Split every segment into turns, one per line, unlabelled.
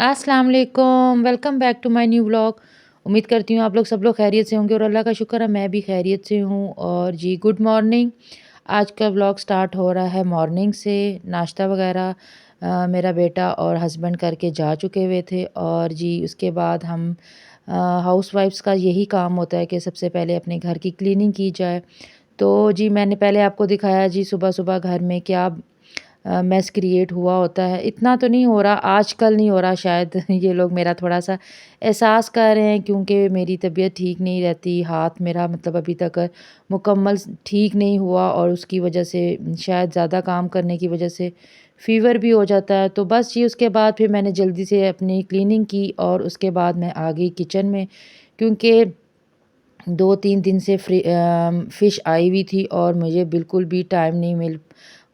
अस्सलाम वालेकुम, welcome back to my new vlog. उम्मीद करती हूँ आप लोग सब लोग खैरियत से होंगे और अल्लाह का शुक्र है मैं भी खैरियत से हूँ। और जी गुड मॉर्निंग। आज का व्लॉग स्टार्ट हो रहा है मॉर्निंग से। नाश्ता वगैरह मेरा बेटा और हस्बैंड करके जा चुके हुए थे और जी उसके बाद हम हाउसवाइफ्स का यही काम होता है कि सबसे पहले अपने घर की क्लीनिंग की जाए। तो जी मैंने पहले आपको दिखाया जी सुबह-सुबह घर में क्या मेस क्रिएट हुआ होता है। इतना तो नहीं हो रहा, आजकल नहीं हो रहा शायद ये लोग मेरा थोड़ा-सा एहसास कर रहे हैं क्योंकि मेरी तबीयत ठीक नहीं रहती। हाथ मेरा मतलब अभी तक मुकम्मल ठीक नहीं हुआ और उसकी वजह से शायद ज़्यादा काम करने की वजह से फ़ीवर भी हो जाता है। तो बस जी उसके बाद फिर मैंने जल्दी से अपनी क्लीनिंग की और उसके बाद मैं आ गई किचन में क्योंकि 2-3 दिन से फ़िश आई हुई थी और मुझे बिल्कुल भी टाइम नहीं मिल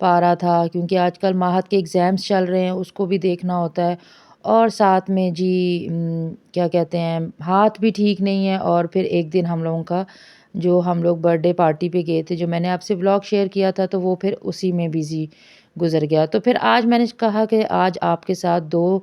पा रहा था क्योंकि आजकल माहद के एग्ज़ाम्स चल रहे हैं, उसको भी देखना होता है। और साथ में जी क्या कहते हैं, हाथ भी ठीक नहीं है और फिर एक दिन हम लोगों का जो हम लोग बर्थडे पार्टी पे गए थे, जो मैंने आपसे व्लॉग शेयर किया था, तो वो फिर उसी में बिज़ी गुज़र गया। तो फिर आज मैंने कहा कि आज आपके साथ 2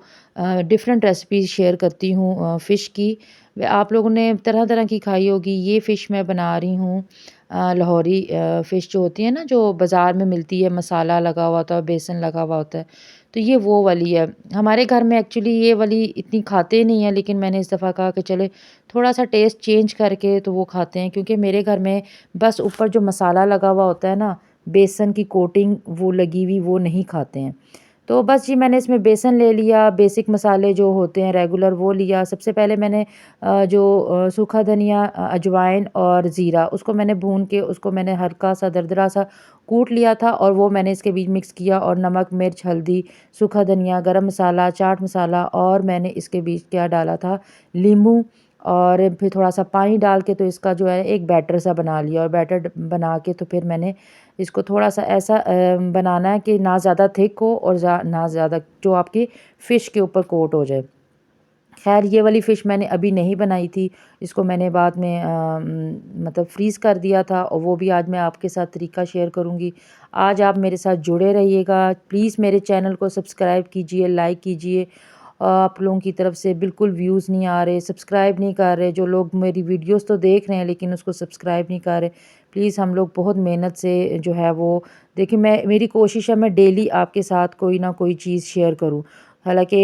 डिफ़रेंट रेसिपीज़ शेयर करती हूँ फ़िश की। वे आप लोगों ने तरह-तरह की खाई होगी। ये फ़िश मैं बना रही हूँ लाहौरी फ़िश जो होती है ना, जो बाज़ार में मिलती है, मसाला लगा हुआ होता है, बेसन लगा हुआ होता है, तो ये वो वाली है। हमारे घर में एक्चुअली ये वाली इतनी खाते नहीं हैं, लेकिन मैंने इस दफ़ा कहा कि चले थोड़ा-सा टेस्ट चेंज करके तो वो खाते हैं क्योंकि मेरे घर में बस ऊपर जो मसाला लगा हुआ होता है ना, बेसन की कोटिंग वो लगी हुई, वो नहीं खाते हैं। तो बस जी मैंने इसमें बेसन ले लिया, बेसिक मसाले जो होते हैं रेगुलर वो लिया। सबसे पहले मैंने सूखा धनिया, अजवाइन और ज़ीरा उसको मैंने भून के उसको मैंने हल्का सा दरदरा सा कूट लिया था और वो मैंने इसके बीच मिक्स किया और नमक, मिर्च, हल्दी, सूखा धनिया, गरम मसाला, चाट मसाला और मैंने इसके बीच क्या डाला था, नींबू और फिर थोड़ा-सा पानी डाल के तो इसका जो है एक बैटर सा बना लिया और बैटर बना के तो फिर मैंने इसको थोड़ा-सा ऐसा बनाना है कि ना ज़्यादा थिक हो और ना ज़्यादा जो आपकी फ़िश के ऊपर कोट हो जाए। ख़ैर ये वाली फ़िश मैंने अभी नहीं बनाई थी, इसको मैंने बाद में मतलब फ्रीज़ कर दिया था और वो भी आज मैं आपके साथ तरीका शेयर करूँगी। आज आप मेरे साथ जुड़े रहिएगा, प्लीज़ मेरे चैनल को सब्सक्राइब कीजिए, लाइक कीजिए। आप लोगों की तरफ से बिल्कुल व्यूज़ नहीं आ रहे, सब्सक्राइब नहीं कर रहे, जो लोग मेरी वीडियोज़ तो देख रहे हैं लेकिन उसको सब्सक्राइब नहीं कर रहे। प्लीज़ हम लोग बहुत मेहनत से जो है वो देखिए मैं मेरी कोशिश है मैं डेली आपके साथ कोई ना कोई चीज़ शेयर करूँ। हालाँकि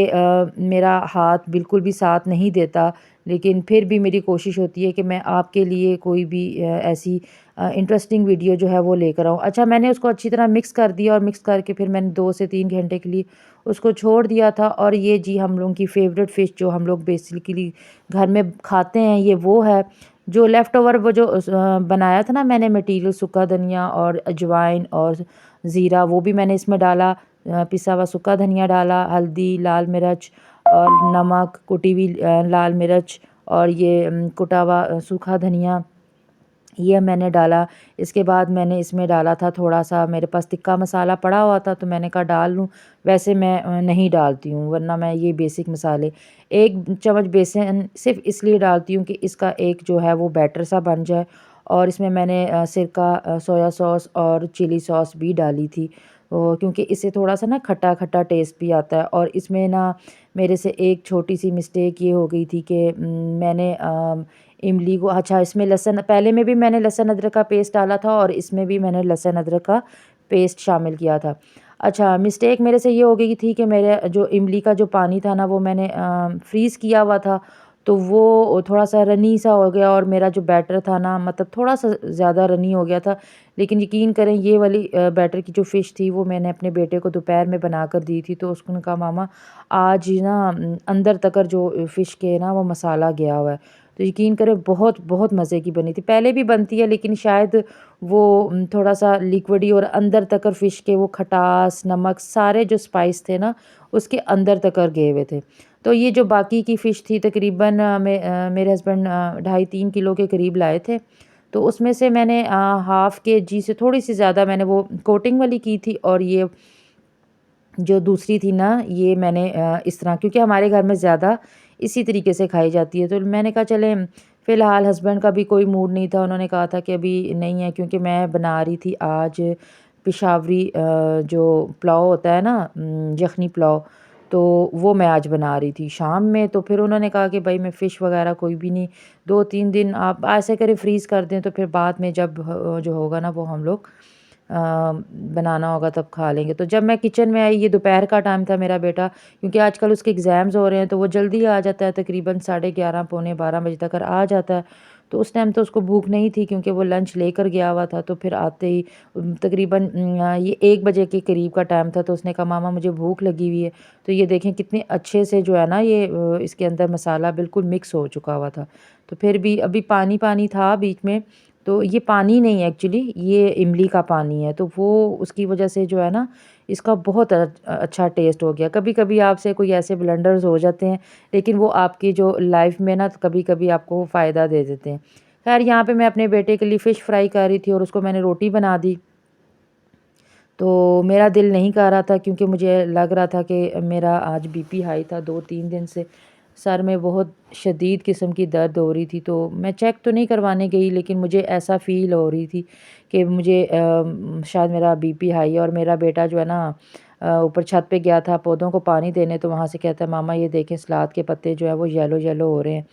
मेरा हाथ बिल्कुल भी साथ नहीं देता, लेकिन फिर भी मेरी कोशिश होती है कि मैं आपके लिए कोई भी ऐसी इंटरेस्टिंग वीडियो जो है वो लेकर आऊँ। अच्छा मैंने उसको अच्छी तरह मिक्स कर दिया और मिक्स करके फिर मैंने 2 से 3 घंटे के लिए उसको छोड़ दिया था और ये जी हम लोगों की फ़ेवरेट फ़िश जो हम लोग बेसिकली घर में खाते हैं, ये वो है। जो लेफ़्ट ओवर वो जो बनाया था ना मैंने मटीरियल सूखा धनिया और अजवाइन और ज़ीरा वो भी मैंने इसमें डाला। पिसा हुआ सूखा धनिया डाला, हल्दी, लाल मिर्च और नमक, कुटी हुई लाल मिर्च और ये कुटा हुआ सूखा धनिया ये मैंने डाला। इसके बाद मैंने इसमें डाला था थोड़ा-सा मेरे पास तिक्का मसाला पड़ा हुआ था तो मैंने कहा डाल लूँ। वैसे मैं नहीं डालती हूँ वरना मैं ये बेसिक मसाले 1 चम्मच बेसन सिर्फ़ इसलिए डालती हूँ कि इसका एक जो है वो बैटर सा बन जाए और इसमें मैंने सिरका, सोया सॉस और चिली सॉस भी डाली थी। क्योंकि इससे थोड़ा-सा ना खट्टा-खट्टा टेस्ट भी आता है और इसमें ना मेरे से एक छोटी-सी मिस्टेक ये हो गई थी कि मैंने इमली को अच्छा इसमें लहसुन पहले में भी मैंने लहसुन अदरक का पेस्ट डाला था और इसमें भी मैंने लहसुन अदरक का पेस्ट शामिल किया था। अच्छा मिस्टेक मेरे से ये हो गई थी कि मेरे जो इमली का जो पानी था ना वो मैंने फ्रीज़ किया हुआ था, तो वो थोड़ा-सा रनी सा हो गया और मेरा जो बैटर था ना मतलब थोड़ा-सा ज़्यादा रनी हो गया था। लेकिन यकीन करें ये वाली बैटर की जो फ़िश थी वो मैंने अपने बेटे को दोपहर में बना कर दी थी, तो उसने कहा मामा आज ना अंदर तक जो फ़िश के ना वो मसाला गया हुआ है। तो यकीन करें बहुत बहुत मज़े की बनी थी। पहले भी बनती है लेकिन शायद वो थोड़ा-सा लिक्विडी और अंदर तक फ़िश के वो खटास, नमक सारे जो स्पाइस थे ना उसके अंदर तक गए हुए थे। तो ये जो बाकी की फ़िश थी तकरीबन मेरे हस्बैंड 2.5-3 किलो के करीब लाए थे। तो उसमें से मैंने हाफ़ केजी से थोड़ी-सी ज़्यादा मैंने वो कोटिंग वाली की थी और ये जो दूसरी थी ना ये मैंने इस तरह क्योंकि हमारे घर में ज़्यादा इसी तरीके से खाई जाती है तो मैंने कहा चलें फ़िलहाल हस्बैंड का भी कोई मूड नहीं था उन्होंने कहा था कि अभी नहीं है क्योंकि मैं बना रही थी आज पेशावरी जो पुलाव होता है ना यखनी पुलाव तो वो मैं आज बना रही थी शाम में। तो फिर उन्होंने कहा कि भाई मैं फ़िश वग़ैरह कोई भी नहीं, 2-3 दिन आप ऐसे करें फ्रीज़ कर दें, तो फिर बाद में जब जो होगा ना वो हम लोग बनाना होगा तब खा लेंगे। तो जब मैं किचन में आई, ये दोपहर का टाइम था, मेरा बेटा क्योंकि आजकल उसके एग्ज़ाम्स हो रहे हैं तो वो जल्दी आ जाता है, तकरीबन 11:30 पौने 12 बजे तक आ जाता है। तो उस टाइम तो उसको भूख नहीं थी क्योंकि वो लंच लेकर गया हुआ था। तो फिर आते ही तकरीबन ये 1 बजे के करीब का टाइम था, तो उसने कहा मामा मुझे भूख लगी हुई है। तो ये देखें कितने अच्छे से जो है ना ये इसके अंदर मसाला बिल्कुल मिक्स हो चुका हुआ था। तो फिर भी अभी पानी-पानी था बीच में, तो ये पानी नहीं है एक्चुअली, ये इमली का पानी है। तो वो उसकी वज़ह से जो है ना इसका बहुत अच्छा टेस्ट हो गया। कभी-कभी आपसे कोई ऐसे ब्लंडर्स हो जाते हैं, लेकिन वो आपकी जो लाइफ़ में ना कभी-कभी आपको फ़ायदा दे देते हैं। ख़ैर यहाँ पे मैं अपने बेटे के लिए फ़िश फ्राई कर रही थी और उसको मैंने रोटी बना दी। तो मेरा दिल नहीं कर रहा था क्योंकि मुझे लग रहा था कि मेरा आज बीपी हाई था 2-3 दिन से। सर में बहुत शदीद किस्म की दर्द हो रही थी, तो मैं चेक तो नहीं करवाने गई, लेकिन मुझे ऐसा फ़ील हो रही थी कि मुझे शायद मेरा बीपी हाई है। और मेरा बेटा जो है ना ऊपर छत पे गया था पौधों को पानी देने, तो वहाँ से कहता है मामा ये देखें सलाद के पत्ते जो है वो येलो-येलो हो रहे हैं।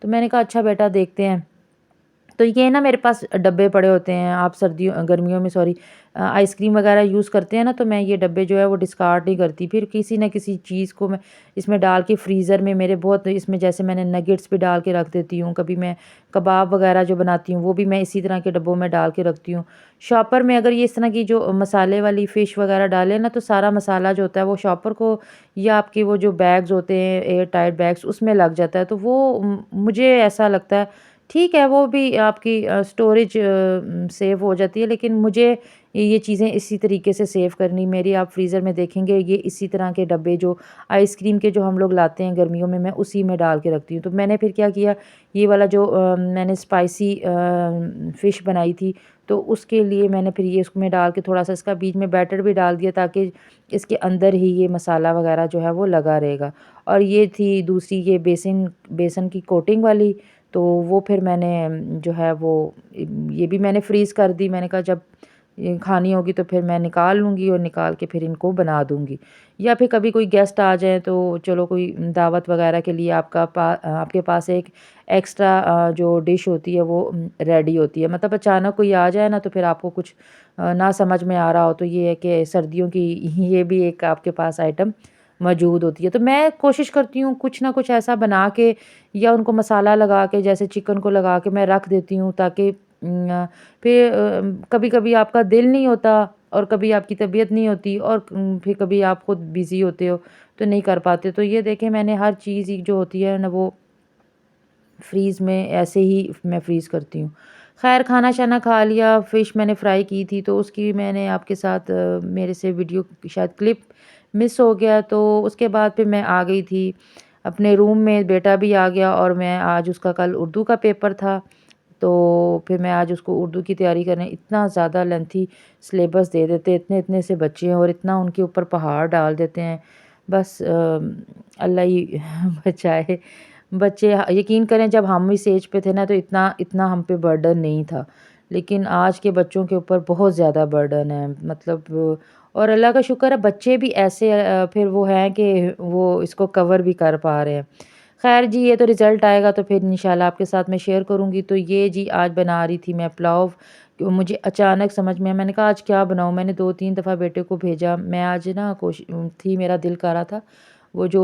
तो मैंने कहा अच्छा बेटा देखते हैं। तो ये ना मेरे पास डब्बे पड़े होते हैं, आप सर्दियों गर्मियों में सॉरी आइसक्रीम वगैरह यूज़ करते हैं ना, तो मैं ये डब्बे जो है वो डिस्कार्ड नहीं करती। फिर किसी न किसी चीज़ को मैं इसमें डाल के फ्रीज़र में मेरे बहुत इसमें जैसे मैंने नगेट्स भी डाल के रख देती हूँ, कभी मैं कबाब वगैरह जो बनाती हूँ वो भी मैं इसी तरह के डब्बों में डाल के रखती हूँ। शॉपर में अगर ये इस तरह की जो मसाले वाली फ़िश वगैरह डालें ना, तो सारा मसाला जो होता है वो शॉपर को या आपके वो जो बैग्स होते हैं एयर टाइट बैग्स उसमें लग जाता है। तो वो मुझे ऐसा लगता है ठीक है, वो भी आपकी स्टोरेज सेव हो जाती है, लेकिन मुझे ये चीज़ें इसी तरीके से सेव करनी मेरी आप फ्रीज़र में देखेंगे ये इसी तरह के डब्बे जो आइसक्रीम के जो हम लोग लाते हैं गर्मियों में, मैं उसी में डाल के रखती हूँ। तो मैंने फिर क्या किया, ये वाला जो मैंने स्पाइसी फ़िश बनाई थी, तो उसके लिए मैंने फिर ये इसमें डाल के थोड़ा-सा इसका बीच में बैटर भी डाल दिया ताकि इसके अंदर ही ये मसाला वगैरह जो है वो लगा रहेगा। और ये थी दूसरी ये बेसन की कोटिंग वाली, तो वो फिर मैंने जो है वो ये भी मैंने फ्रीज़ कर दी। मैंने कहा जब ये खानी होगी तो फिर मैं निकाल लूँगी और निकाल के फिर इनको बना दूँगी। या फिर कभी कोई गेस्ट आ जाए तो चलो कोई दावत वगैरह के लिए आपके पास एक एक्स्ट्रा जो डिश होती है वो रेडी होती है। मतलब अचानक कोई आ जाए ना तो फिर आपको कुछ ना समझ में आ रहा हो, तो ये है कि सर्दियों की ये भी एक आपके पास आइटम मौजूद होती है। तो मैं कोशिश करती हूँ कुछ ना कुछ ऐसा बना के या उनको मसाला लगा के जैसे चिकन को लगा के मैं रख देती हूँ ताकि फिर कभी-कभी आपका दिल नहीं होता और कभी आपकी तबीयत नहीं होती और फिर कभी आप खुद बिज़ी होते हो तो नहीं कर पाते। तो ये देखें मैंने हर चीज़ ही जो होती है ना वो फ्रीज़ में ऐसे ही मैं फ्रीज़ करती हूँ। ख़ैर खाना-शाना खा लिया, फ़िश मैंने फ्राई की थी तो उसकी मैंने आपके साथ मेरे से वीडियो शायद क्लिप मिस हो गया, तो उसके बाद फिर मैं आ गई थी अपने रूम में, बेटा भी आ गया और मैं आज उसका कल उर्दू का पेपर था, तो फिर मैं आज उसको उर्दू की तैयारी करने इतना ज़्यादा लेंथी सिलेबस दे देते हैं, इतने-इतने से बच्चे हैं और इतना उनके ऊपर पहाड़ डाल देते हैं। बस अल्लाह ही बचाए। बच्चे यकीन करें जब हम इस एज पे थे ना तो इतना इतना हम पे बर्डन नहीं था। लेकिन आज के बच्चों के ऊपर बहुत ज़्यादा बर्डन है। मतलब और अल्लाह का शुक्र है बच्चे भी ऐसे फिर वो हैं कि वो इसको कवर भी कर पा रहे हैं। ख़ैर जी ये तो रिज़ल्ट आएगा तो फिर इंशाल्लाह आपके साथ मैं शेयर करूँगी। तो ये जी आज बना रही थी मैं पुलाव। मुझे अचानक समझ में आया, मैंने कहा आज क्या बनाऊँ? मैंने 2-3 दफ़ा बेटे को भेजा। मैं आज ना मेरा दिल कर रहा था वो जो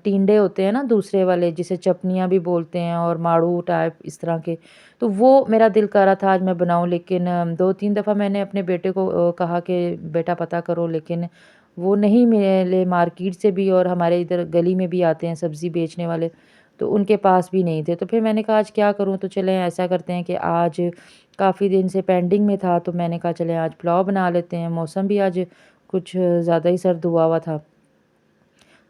टिंडे होते हैं ना दूसरे वाले जिसे चपनियाँ भी बोलते हैं और माड़ू टाइप इस तरह के, तो वो मेरा दिल कर रहा था आज मैं बनाऊँ, लेकिन 2-3 दफ़ा मैंने अपने बेटे को कहा कि बेटा पता करो, लेकिन वो नहीं मिले मार्केट से भी और हमारे इधर गली में भी आते हैं सब्ज़ी बेचने वाले, तो उनके पास भी नहीं थे। तो फिर मैंने कहा आज क्या करूँ? तो चलें ऐसा करते हैं कि आज काफ़ी दिन से पेंडिंग में था, तो मैंने कहा चलें आज पुलाव बना लेते हैं। मौसम भी आज कुछ ज़्यादा ही सर्द हुआ हुआ था।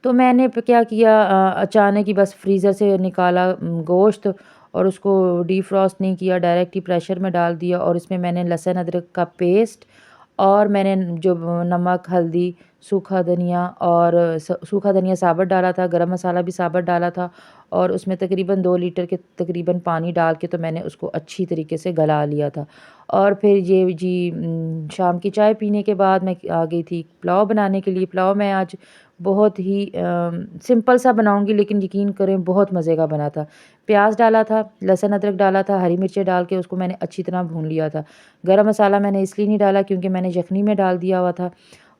तो मैंने क्या किया अचानक ही बस फ्रीज़र से निकाला गोश्त और उसको डिफ्रॉस्ट नहीं किया, डायरेक्ट ही प्रेशर में डाल दिया और इसमें मैंने लहसुन अदरक का पेस्ट और मैंने जो नमक, हल्दी, सूखा धनिया और सूखा धनिया साबुत डाला था, गरम मसाला भी साबुत डाला था और उसमें तकरीबन 2 लीटर के तकरीबन पानी डाल के तो मैंने उसको अच्छी तरीके से गला लिया था। और फिर ये जी शाम की चाय पीने के बाद मैं आ गई थी पुलाव बनाने के लिए। पुलाव मैं आज बहुत ही सिंपल सा बनाऊँगी, लेकिन यकीन करें बहुत मज़े का बना था। प्याज़ डाला था, लहसुन अदरक डाला था, हरी मिर्चें डाल के उसको मैंने अच्छी तरह भून लिया था। गरम मसाला मैंने इसलिए नहीं डाला क्योंकि मैंने यखनी में डाल दिया हुआ था।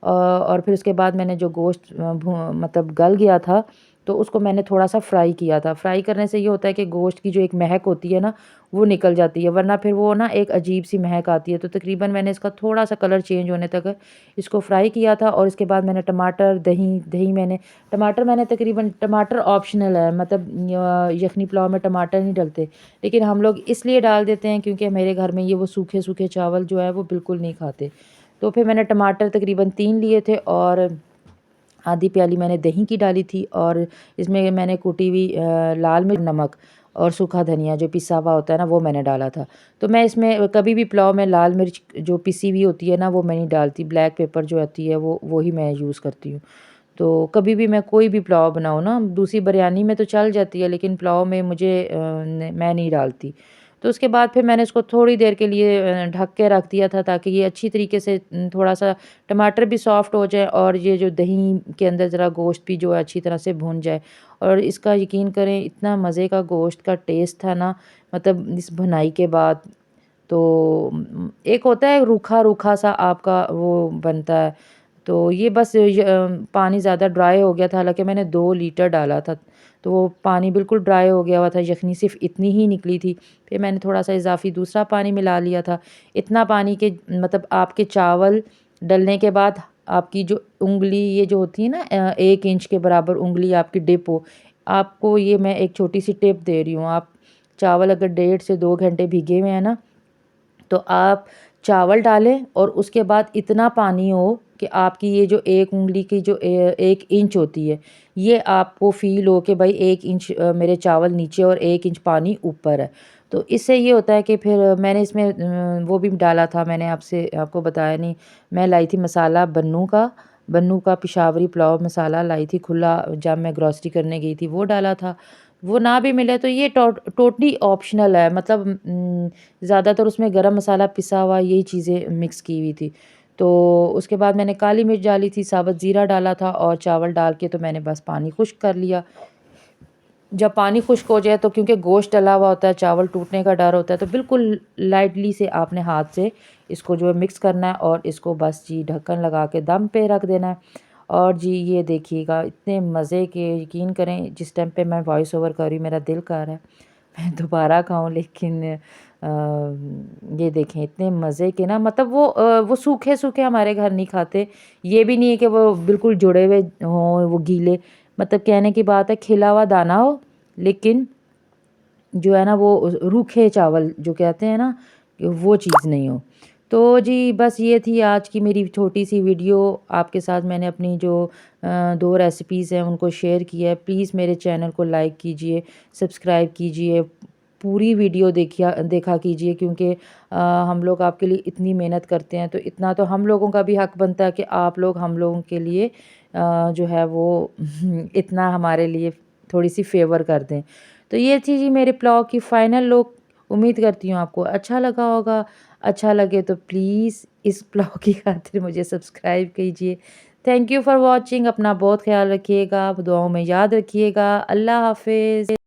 और फिर उसके बाद मैंने जो गोश्त मतलब गल गया था, तो उसको मैंने थोड़ा-सा फ्राई किया था। फ्राई करने से ये होता है कि गोश्त की जो एक महक होती है ना, वो निकल जाती है, वरना फिर वो ना एक अजीब-सी महक आती है। तो तकरीबन मैंने इसका थोड़ा-सा कलर चेंज होने तक इसको फ्राई किया था। और इसके बाद मैंने टमाटर, टमाटर मैंने तकरीबन, टमाटर ऑप्शनल है, मतलब यखनी पुलाव में टमाटर नहीं डलते, लेकिन हम लोग इसलिए डाल देते हैं क्योंकि मेरे घर में ये वो सूखे-सूखे चावल जो है वो बिल्कुल नहीं खाते। तो फिर मैंने टमाटर तकरीबन 3 लिए थे और आधी प्याली मैंने दही की डाली थी, और इसमें मैंने कुटी हुई लाल मिर्च, नमक और सूखा धनिया जो पिसा हुआ होता है ना, वो मैंने डाला था। तो मैं इसमें कभी भी पुलाव में लाल मिर्च जो पिसी हुई होती है ना, वो मैं नहीं डालती, ब्लैक पेपर जो आती है वो ही मैं यूज़ करती हूँ। तो कभी भी मैं कोई भी पुलाव बनाऊँ ना, दूसरी बिरयानी में तो चल जाती है, लेकिन पुलाव में मुझे मैं नहीं डालती। तो उसके बाद फिर मैंने इसको थोड़ी देर के लिए ढक के रख दिया था, ताकि ये अच्छी तरीके से थोड़ा-सा टमाटर भी सॉफ्ट हो जाए और ये जो दही के अंदर ज़रा गोश्त भी जो है अच्छी तरह से भुन जाए। और इसका यकीन करें, इतना मज़े का गोश्त का टेस्ट था ना, मतलब इस भुनाई के बाद। तो एक होता है रूखा-रूखा सा आपका वो बनता है। तो ये बस पानी ज़्यादा ड्राई हो गया था, हालाँकि मैंने 2 लीटर डाला था, तो वो पानी बिल्कुल ड्राई हो गया हुआ था, यखनी सिर्फ़ इतनी ही निकली थी। फिर मैंने थोड़ा-सा इज़ाफ़ी दूसरा पानी मिला लिया था। इतना पानी कि मतलब आपके चावल डलने के बाद आपकी जो उँगली ये जो होती है ना, 1 इंच के बराबर उँगली आपकी डिप हो। आपको ये मैं एक छोटी-सी टिप दे रही हूँ, आप चावल अगर 1.5 से 2 घंटे भीगे हुए हैं ना, तो आप चावल डालें और उसके बाद इतना पानी हो कि आपकी ये जो 1 उँगली की जो 1 इंच होती है, ये आपको फ़ील हो कि भाई 1 इंच मेरे चावल नीचे और 1 इंच पानी ऊपर है। तो इससे ये होता है कि फिर मैंने इसमें वो भी डाला था, मैंने आपको बताया नहीं, मैं लाई थी मसाला बन्नू का पेशावरी पुलाव मसाला लाई थी खुला, जब मैं ग्रोसरी करने गई थी वो डाला था। वो ना भी मिले तो ये टोटली ऑप्शनल है, मतलब ज़्यादातर उसमें गरम मसाला पिसा हुआ यही चीज़ें मिक्स की हुई थी। तो उसके बाद मैंने काली मिर्च डाली थी, साबुत ज़ीरा डाला था और चावल डाल के तो मैंने बस पानी खुश्क कर लिया। जब पानी खुश्क हो जाए तो क्योंकि गोश्त डला हुआ होता है, चावल टूटने का डर होता है, तो बिल्कुल लाइटली से आपने हाथ से इसको जो है मिक्स करना है और इसको बस जी ढक्कन लगा के दम पे रख देना है। और जी ये देखिएगा इतने मज़े के, यकीन करें जिस टाइम पे मैं वॉइस ओवर कर रही हूँ मेरा दिल कर रहा है मैं दोबारा खाऊँ, लेकिन ये देखें इतने मज़े के ना, मतलब वो सूखे-सूखे हमारे घर नहीं खाते। ये भी नहीं है कि वो बिल्कुल जुड़े हुए हों, वो गीले, मतलब कहने की बात है खिला हुआ दाना हो, लेकिन जो है ना वो रूखे चावल जो कहते हैं ना, वो चीज़ नहीं हो। तो जी बस ये थी आज की मेरी छोटी-सी वीडियो, आपके साथ मैंने अपनी जो 2 रेसिपीज़ हैं उनको शेयर किया है। प्लीज़ मेरे चैनल को लाइक कीजिए, सब्सक्राइब कीजिए, पूरी वीडियो देखा कीजिए, क्योंकि हम लोग आपके लिए इतनी मेहनत करते हैं, तो इतना तो हम लोगों का भी हक बनता है कि आप लोग हम लोगों के लिए जो है वो इतना हमारे लिए थोड़ी-सी फ़ेवर कर दें। तो ये थी जी मेरे ब्लॉग की फाइनल लुक। उम्मीद करती हूँ आपको अच्छा लगा होगा। अच्छा लगे तो प्लीज़ इस ब्लॉग की खातिर मुझे सब्सक्राइब कीजिए। Thank you for watching. अपना बहुत ख़्याल रखिएगा, दुआओं में याद रखिएगा। अल्लाह हाफ़िज़।